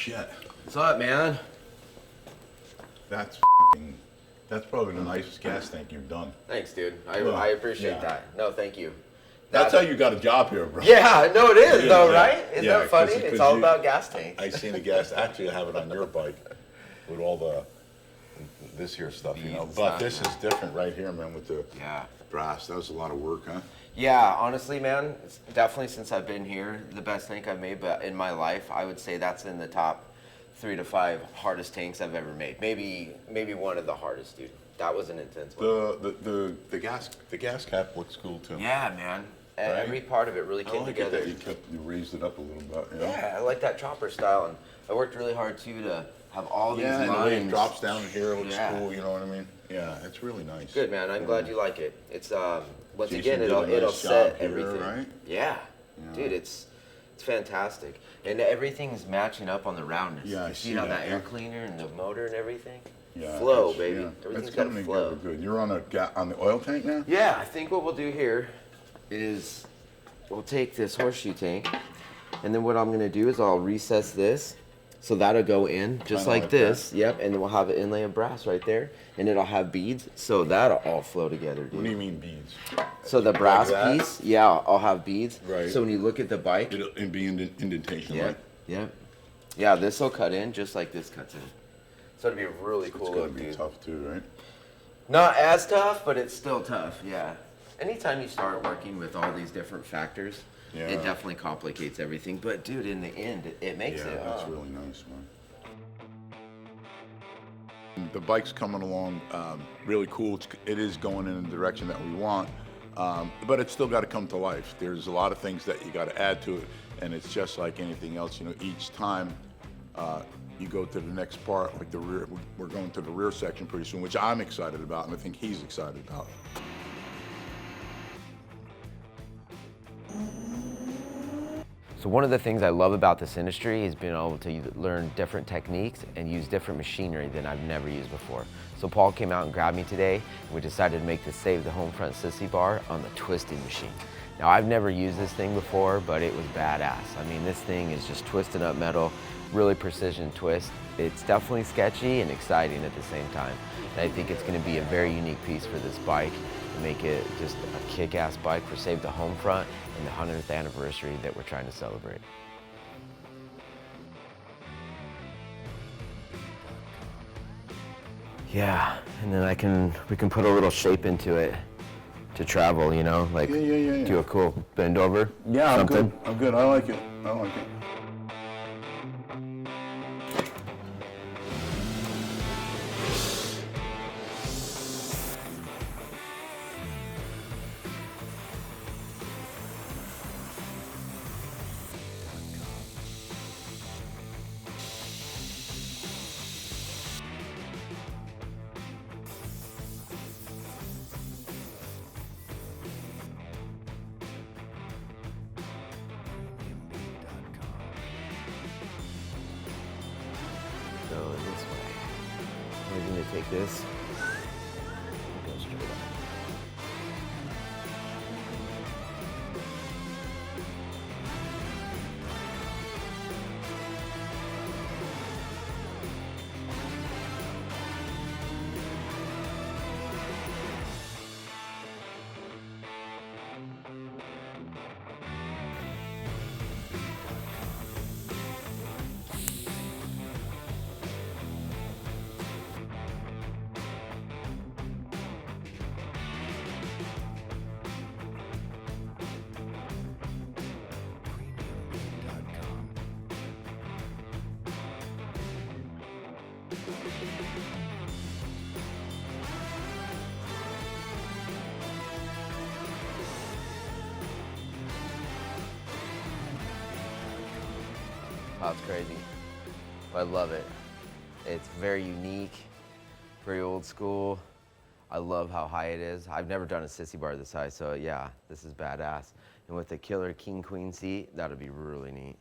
shit. What's up, man? That's probably the nicest gas tank you've done. Thanks, dude. Yeah. I appreciate Yeah. that. No, thank you. That's how you got a job here, bro. Yeah, no, it is, Yeah, though, yeah. right? Isn't Yeah, that funny? 'cause It's all you- about gas tanks. I seen the gas. Actually, I have it on your bike with all this here stuff, you know. Beads But and this stuff, is different right here, man, with the Yeah. brass. That was a lot of work, huh? Yeah, honestly, man, it's definitely since I've been here, the best tank I've made, but in my life, I would say that's in the top 3 to 5 hardest tanks I've ever made. Maybe one of the hardest, dude. That was an intense one. The gas cap looks cool too. Yeah, man. Right? Every part of it really I came like together. it that you raised it up a little bit. You know? Yeah, I like that chopper style, and I worked really hard too to have all these Yeah, and lines. the way it drops down here looks Yeah. cool. You know what I mean? Yeah, it's really nice. Good, man. I'm glad you like it. It's once Jason again, did it'll a nice set job here, everything. right? Yeah. Yeah. Dude, it's fantastic, and everything's matching up on the roundness. Yeah, I you see see how that, that air yeah. cleaner and the motor and everything. Yeah, Flow, it's- baby. yeah. Everything's It's got coming to flow. together good. You're on on the oil tank now? Yeah, I think what we'll do here is we'll take this horseshoe tank, and then what I'm gonna do is I'll recess this, so that'll go in just Kinda like like this. Yep, and then we'll have an inlay of brass right there, and it'll have beads, so that'll all flow together, dude. What do you mean beads? So the brass that? piece, yeah, I'll have beads. Right. So when you look at the bike, It'll be indentation, yeah, right? yeah, yeah, this will cut in just like this cuts in. So it'll be a really It's cool gonna look, be dude. tough too, right? Not as tough, but it's still tough, yeah. Anytime you start working with all these different factors, Yeah. it definitely complicates everything. But dude, in the end, it makes Yeah, it. that's really nice, man. The bike's coming along really cool. It is going in the direction that we want, but it's still got to come to life. There's a lot of things that you got to add to it, and it's just like anything else. You know, each time you go to the next part, like the rear, we're going to the rear section pretty soon, which I'm excited about, and I think he's excited about. So one of the things I love about this industry is being able to learn different techniques and use different machinery than I've never used before. So Paul came out and grabbed me today, and we decided to make the S.A.V.E. the home front sissy bar on the twisting machine. Now I've never used this thing before, but it was badass. I mean, this thing is just twisting up metal, really precision twist. It's definitely sketchy and exciting at the same time. And I think it's gonna be a very unique piece for this bike to make it just a kick-ass bike for S.A.V.E. the home front and the 100th anniversary that we're trying to celebrate. Yeah, and then we can put a little shape into it to travel, you know, like Yeah. do a cool bend over. Yeah, I'm something. good. I'm good. I like it. I like it. Go this way. We're gonna take this. Go straight up. Oh, it's crazy. I love it. It's very unique, very old school. I love how high it is. I've never done a sissy bar this high, so yeah, this is badass. And with the killer king queen seat, that'll be really neat.